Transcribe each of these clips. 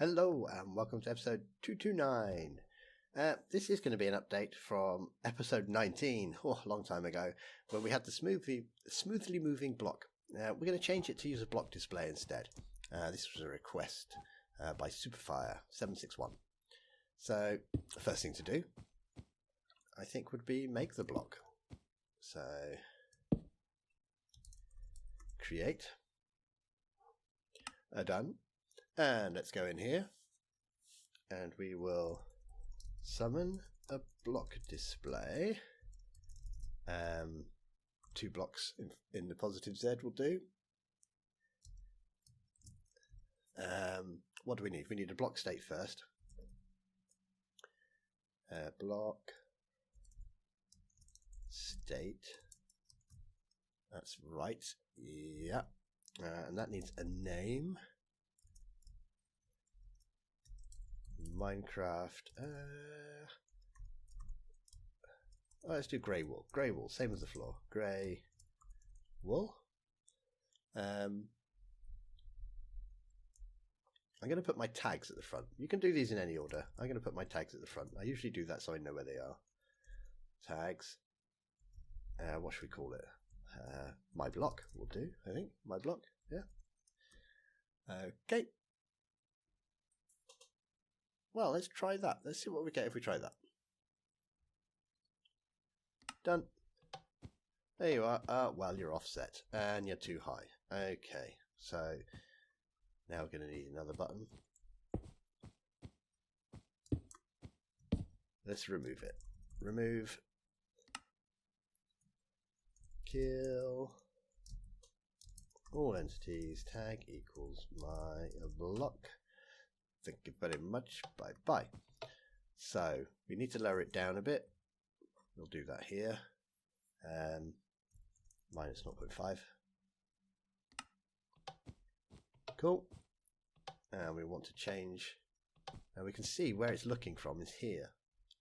Hello and welcome to episode 229. This is going to be an update from episode 19, a long time ago, where we had the smoothly moving block. We're going to change it to use a block display instead. This was a request by Superfire761. So the first thing to do, I think, would be make the block. So create, done. And let's go in here and we will summon a block display. 2 blocks in the positive Z will do. What do we need? We need a block state first. Block state. That's right. Yeah. And that needs a name. Minecraft. Let's do grey wool. Grey wool, same as the floor. Grey wool. I'm going to put my tags at the front. You can do these in any order. I'm going to put my tags at the front. I usually do that so I know where they are. Tags. What should we call it? myBlock will do, I think. myBlock, yeah. Okay. Well, let's try that. Let's see what we get if we try that. Done. There you are. Well, you're offset and you're too high. Okay, so now we're going to need another button. Let's remove it. Remove. Kill. All entities. Tag equals myBlock. Thank you very much. Bye bye. So we need to lower it down a bit. We'll do that here. Minus 0.5. Cool. And we want to change. Now we can see where it's looking from is here,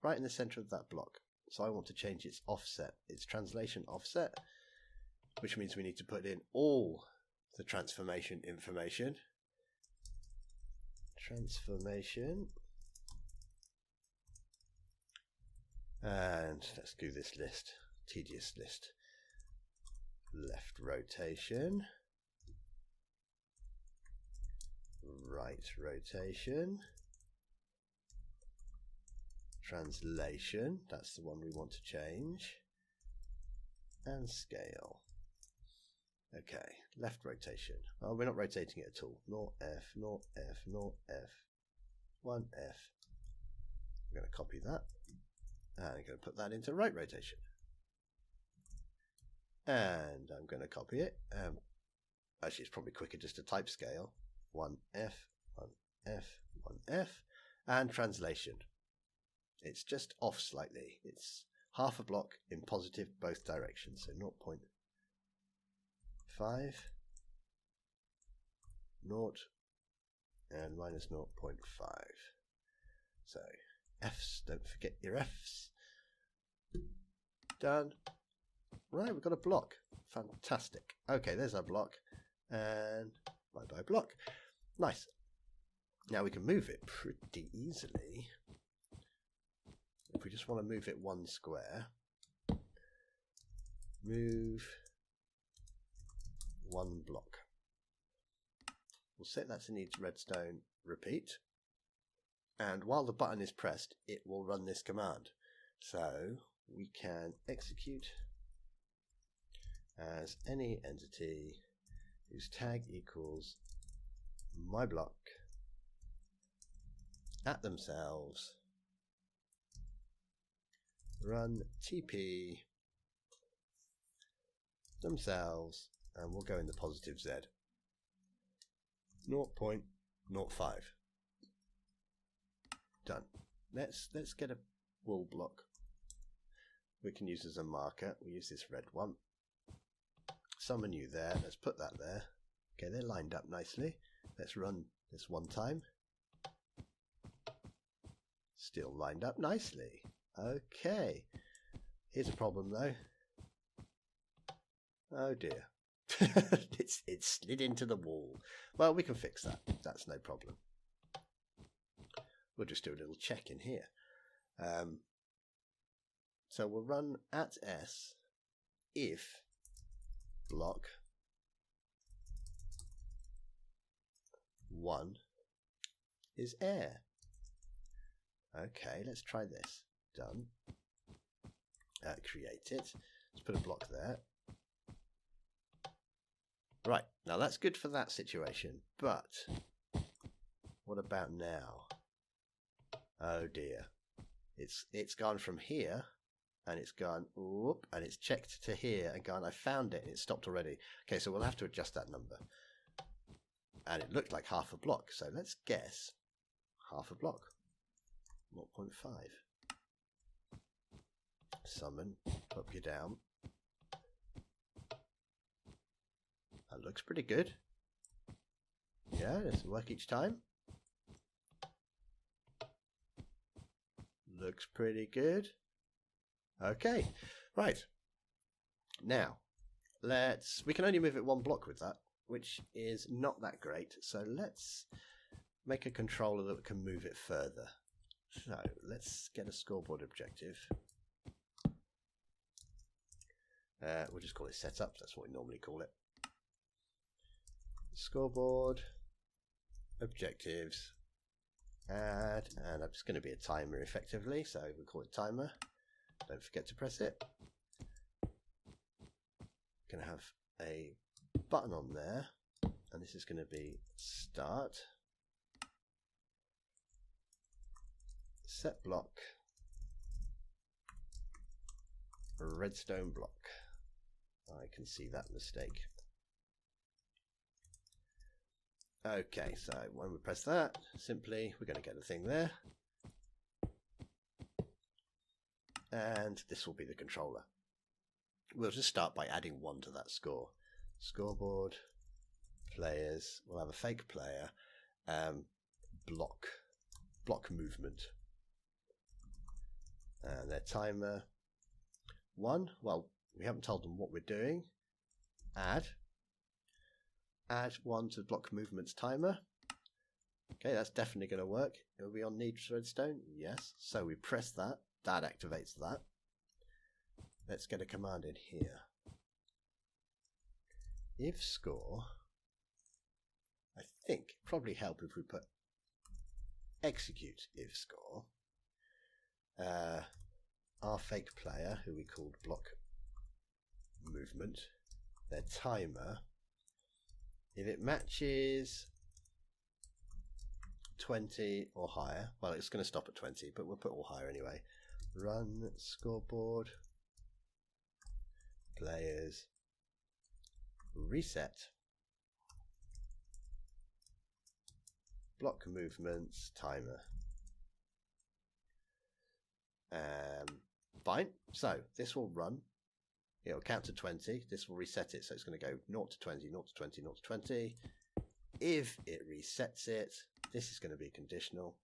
right in the center of that block. So I want to change its offset, its translation offset, which means we need to put in all the transformation information. Transformation, and let's do this list, tedious list. Left rotation, right rotation, translation, that's the one we want to change, and scale. Okay, left rotation. Oh, we're not rotating it at all. Nor F, nor F, nor F. 1F. I'm going to copy that. And I'm going to put that into right rotation. And I'm going to copy it. Actually, it's probably quicker just to type scale. 1F, 1F, 1F. And translation. It's just off slightly. It's half a block in positive both directions. So 0.5, 0, and minus 0.5. So F's, don't forget your F's. Done. Right, we've got a block. Fantastic. Okay, there's our block. And bye-bye block. Nice. Now we can move it pretty easily. If we just want to move it 1 square, move 1 block. We'll set that to needs redstone repeat, and while the button is pressed it will run this command. So we can execute as any entity whose tag equals myBlock at themselves, run TP themselves, and we'll go in the positive Z. 0.05. Done. Let's get a wool block. We can use as a marker. We use this red one. Summon you there. Let's put that there. Okay, they're lined up nicely. Let's run this one time. Still lined up nicely. Okay. Here's a problem though. Oh dear. It slid into the wall. Well, we can fix that. That's no problem. we'll just do a little check in here. So we'll run @s if block 1 is air. Okay, let's try this. Done. Create it. Let's put a block there. Right, now that's good for that situation, but what about now? Oh dear. It's gone from here, and it's gone, whoop, and it's checked to here and gone, I found it, and it stopped already. Okay, so we'll have to adjust that number. And it looked like half a block, so let's guess half a block. 0.5. Summon, up you down. That looks pretty good. Yeah, does it work each time? Looks pretty good. Okay, right. Now, we can only move it 1 block with that, which is not that great. So let's make a controller that can move it further. So let's get a scoreboard objective. We'll just call it setup. That's what we normally call it. Scoreboard, objectives, add, and it's going to be a timer effectively. So we'll call it timer. Don't forget to press it. Going to have a button on there, and this is going to be start. Set block, redstone block. I can see that mistake. Okay, so when we press that, simply we're going to get a thing there. And this will be the controller. We'll just start by adding 1 to that score. Scoreboard, players, we'll have a fake player, block movement. And their timer 1, well, we haven't told them what we're doing. Add 1 to block movement's timer. Okay, that's definitely going to work. It will be on needs redstone, yes. So we press that, that activates that. Let's get a command in here. If score, I think probably help if we put execute if score. Our fake player, who we called block movement, their timer, if it matches 20 or higher, well, it's going to stop at 20, but we'll put all higher anyway. Run scoreboard, players, reset, block movements, timer. Fine, so this will run, it'll count to 20, this will reset it, so it's going to go 0 to 20, 0 to 20, 0 to 20. If it resets it, this is going to be conditional.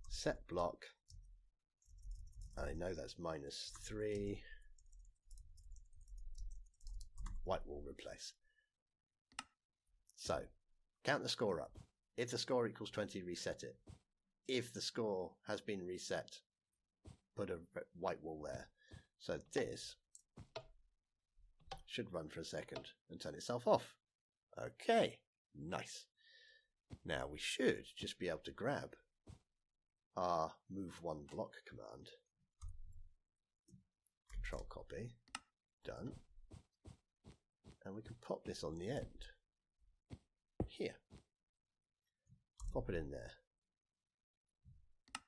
Set block, I know that's -3. White wall replace. So, count the score up. If the score equals 20, reset it. If the score has been reset, put a white wall there. So this should run for a second and turn itself off. Okay, nice. Now we should just be able to grab our move 1 block command. Control copy, done. And we can pop this on the end. Here. Pop it in there.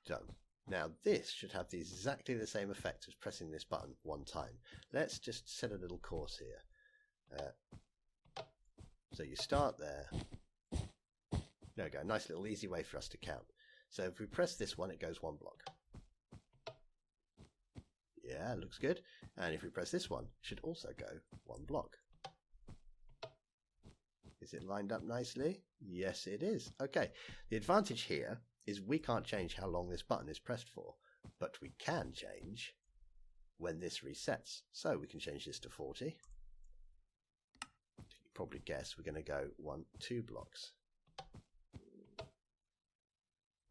Done. Now this should have exactly the same effect as pressing this button 1 time. Let's just set a little course here. So you start there. There we go, nice little easy way for us to count. So if we press this one, it goes 1 block. Yeah, looks good. And if we press this one, it should also go 1 block. Is it lined up nicely? Yes, it is. Okay, the advantage here is we can't change how long this button is pressed for, but we can change when this resets. So we can change this to 40. You probably guess we're going to go 1, 2 blocks.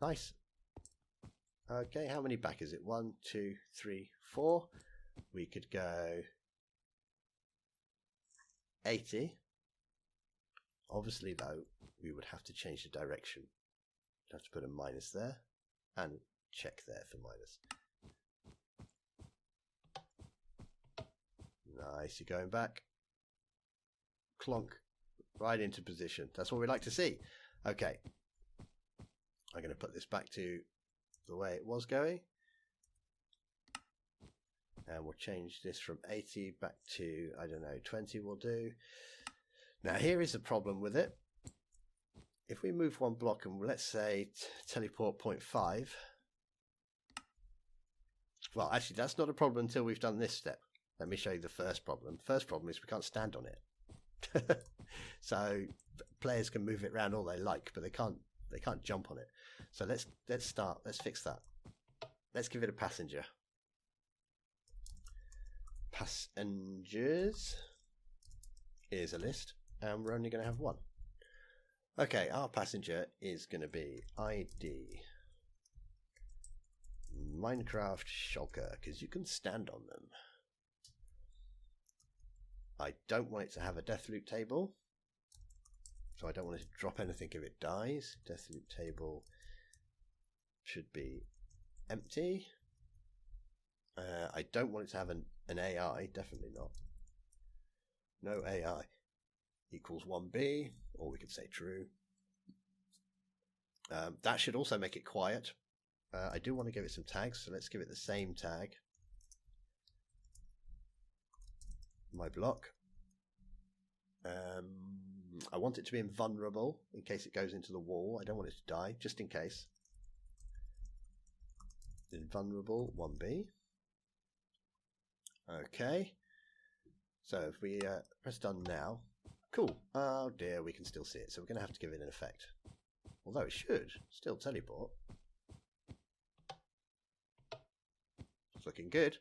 Nice. Okay, how many back is it? 1, 2, 3, 4. We could go 80. Obviously, though, we would have to change the direction. We'd have to put a minus there and check there for minus. Nice, you're going back. Clonk. Right into position. That's what we like to see. Okay. I'm going to put this back to the way it was going. And we'll change this from 80 back to, I don't know, 20 will do. Now here is the problem with it. If we move one block and let's say teleport 0.5. Well, actually that's not a problem until we've done this step. Let me show you the first problem. First problem is we can't stand on it. So players can move it around all they like, but they can't jump on it. So let's fix that. Let's give it a passenger. Passengers is a list, and we're only going to have one. Okay, our passenger is going to be ID Minecraft shulker, because you can stand on them. I don't want it to have a DeathLootTable, so I don't want it to drop anything if it dies. DeathLootTable should be empty. I don't want it to have an AI, definitely not. No AI equals 1B, or we could say true. That should also make it quiet. I do want to give it some tags, so let's give it the same tag. myBlock. I want it to be invulnerable in case it goes into the wall. I don't want it to die, just in case. Invulnerable 1B. Okay. So if we press done now, cool. Oh dear, we can still see it, so we're going to have to give it an effect. Although it should still teleport. It's looking good.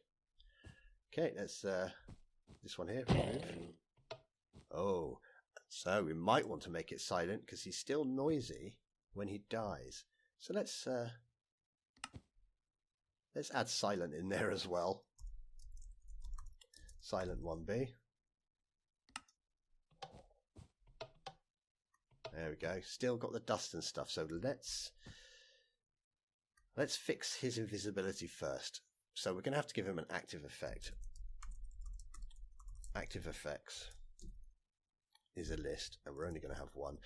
Okay, let's this one here. Remove. Oh, so we might want to make it silent because he's still noisy when he dies. So let's add silent in there as well. Silent 1B. There we go. Still got the dust and stuff. So let's fix his invisibility first. So we're going to have to give him an active effect. ActiveEffects is a list, and we're only going to have one.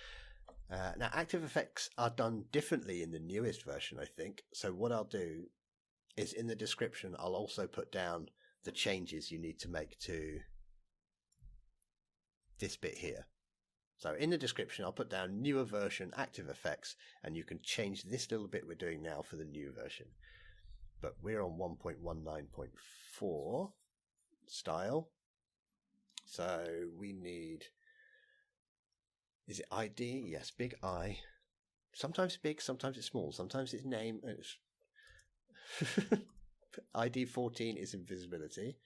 Now, ActiveEffects are done differently in the newest version, I think. So what I'll do is in the description, I'll also put down the changes you need to make to this bit here. So in the description, I'll put down newer version ActiveEffects, and you can change this little bit we're doing now for the new version. But we're on 1.19.4 style. So we need, is it ID? Yes, big I. Sometimes big, sometimes it's small, sometimes it's name. ID 14 is invisibility.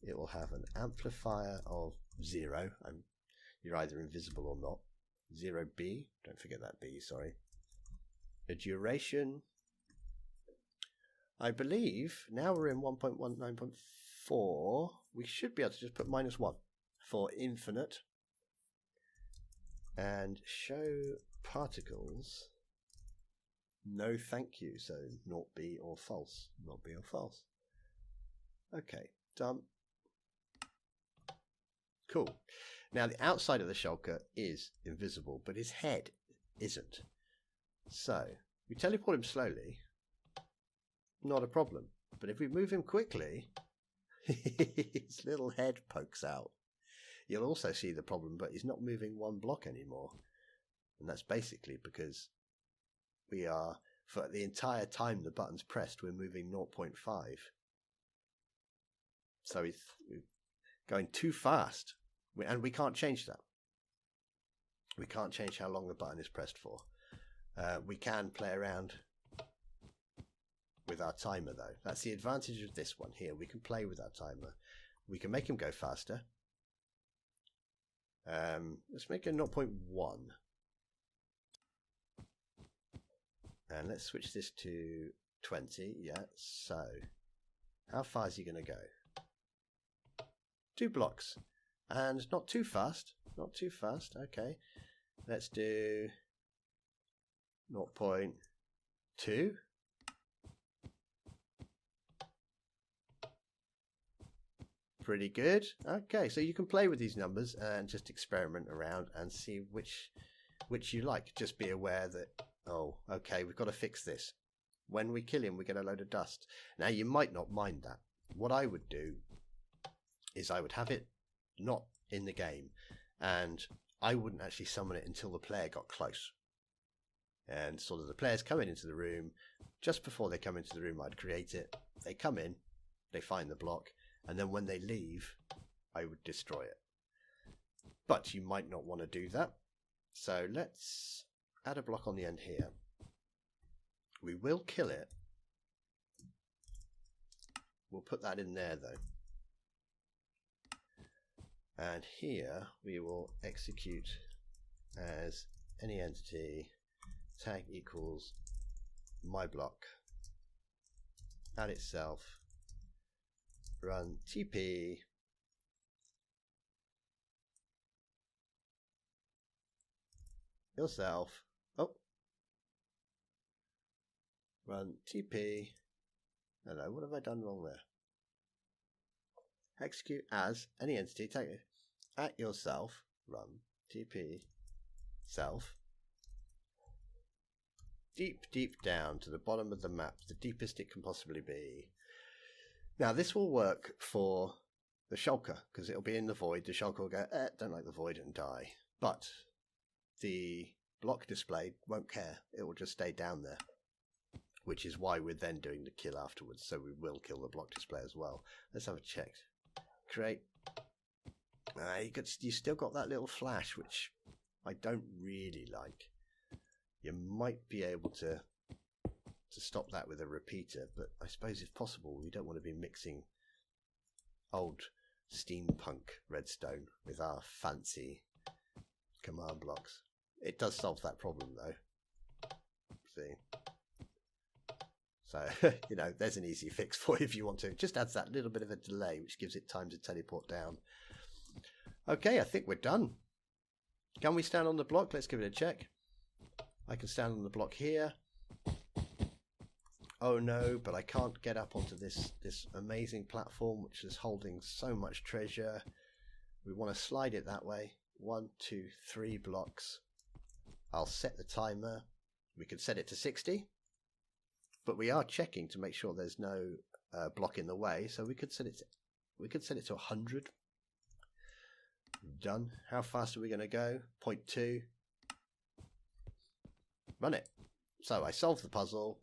It will have an amplifier of 0. You're either invisible or not. 0B, don't forget that B, sorry. A duration, I believe, now we're in 1.19.4, we should be able to just put -1 for infinite. And ShowParticles, no thank you, so not B or false, not B or false. Okay, done. Cool. Now the outside of the shulker is invisible, but his head isn't. So we teleport him slowly, not a problem. But if we move him quickly, his little head pokes out. You'll also see the problem, but he's not moving one block anymore. And that's basically because we are, for the entire time the button's pressed, we're moving 0.5. So he's going too fast. And we can't change that. We can't change how long the button is pressed for. We can play around with our timer though. That's the advantage of this one here. We can play with our timer. We can make him go faster. Let's make it 0.1. And let's switch this to 20. Yeah, so how far is he going to go? 2 blocks. And not too fast. Not too fast. Okay. Let's do 0.2. Pretty good. Okay, so you can play with these numbers and just experiment around and see which you like. Just be aware that, oh, okay, we've got to fix this. When we kill him, we get a load of dust. Now, you might not mind that. What I would do is I would have it not in the game, and I wouldn't actually summon it until the player got close. And sort of the players coming into the room, just before they come into the room, I'd create it. They come in, they find the block, and then when they leave, I would destroy it. But you might not want to do that. So let's add a block on the end here. We will kill it. We'll put that in there though. And here we will execute as any entity tag equals myBlock, add itself, run TP yourself, run TP, hello, what have I done wrong there? Execute as any entity, take it at yourself, run TP self, deep down to the bottom of the map, the deepest it can possibly be. Now this will work for the shulker because it'll be in the void. The shulker will go, don't like the void, and die. But the block display won't care. It will just stay down there, which is why we're then doing the kill afterwards. So we will kill the block display as well. Let's have a check. Create. You still got that little flash, which I don't really like. You might be able to stop that with a repeater, but I suppose if possible we don't want to be mixing old steampunk redstone with our fancy command blocks. It does solve that problem though. See, so you know, there's an easy fix for you if you want to. It just adds that little bit of a delay which gives it time to teleport down. Okay, I think we're done. Can we stand on the block? Let's give it a check. I can stand on the block here. Oh no, but I can't get up onto this amazing platform which is holding so much treasure. We want to slide it that way. 1, 2, 3 blocks. I'll set the timer. We could set it to 60, but we are checking to make sure there's no block in the way. So we could set it to 100. Done. How fast are we going to go? 0.2. Run it. So I solved the puzzle.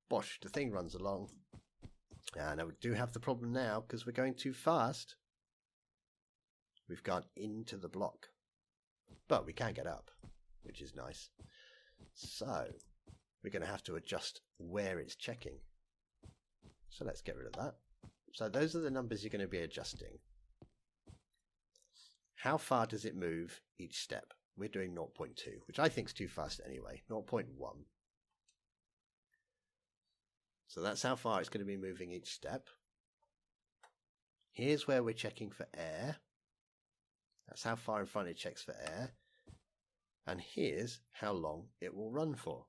Bosh, the thing runs along. And we do have the problem now because we're going too fast. We've gone into the block. But we can get up, which is nice. So we're going to have to adjust where it's checking. So let's get rid of that. So those are the numbers you're going to be adjusting. How far does it move each step? We're doing 0.2, which I think is too fast anyway. 0.1. So that's how far it's going to be moving each step. Here's where we're checking for air. That's how far in front it checks for air. And here's how long it will run for.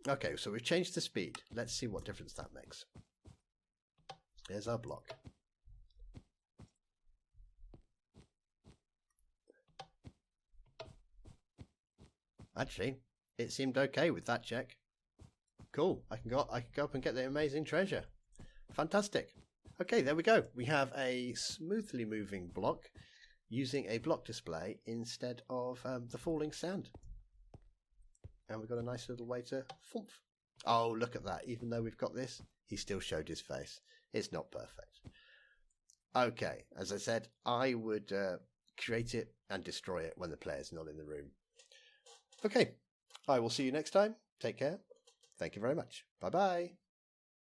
Okay, so we've changed the speed. Let's see what difference that makes. Here's our block. Actually, it seemed okay with that check. Cool. I can go up and get the amazing treasure. Fantastic. Okay, there we go. We have a smoothly moving block using a block display instead of the falling sand. And we've got a nice little way to thump. Oh, look at that. Even though we've got this, he still showed his face. It's not perfect. Okay, as I said, I would create it and destroy it when the player's not in the room. Okay, I will see you next time. Take care. Thank you very much. Bye-bye.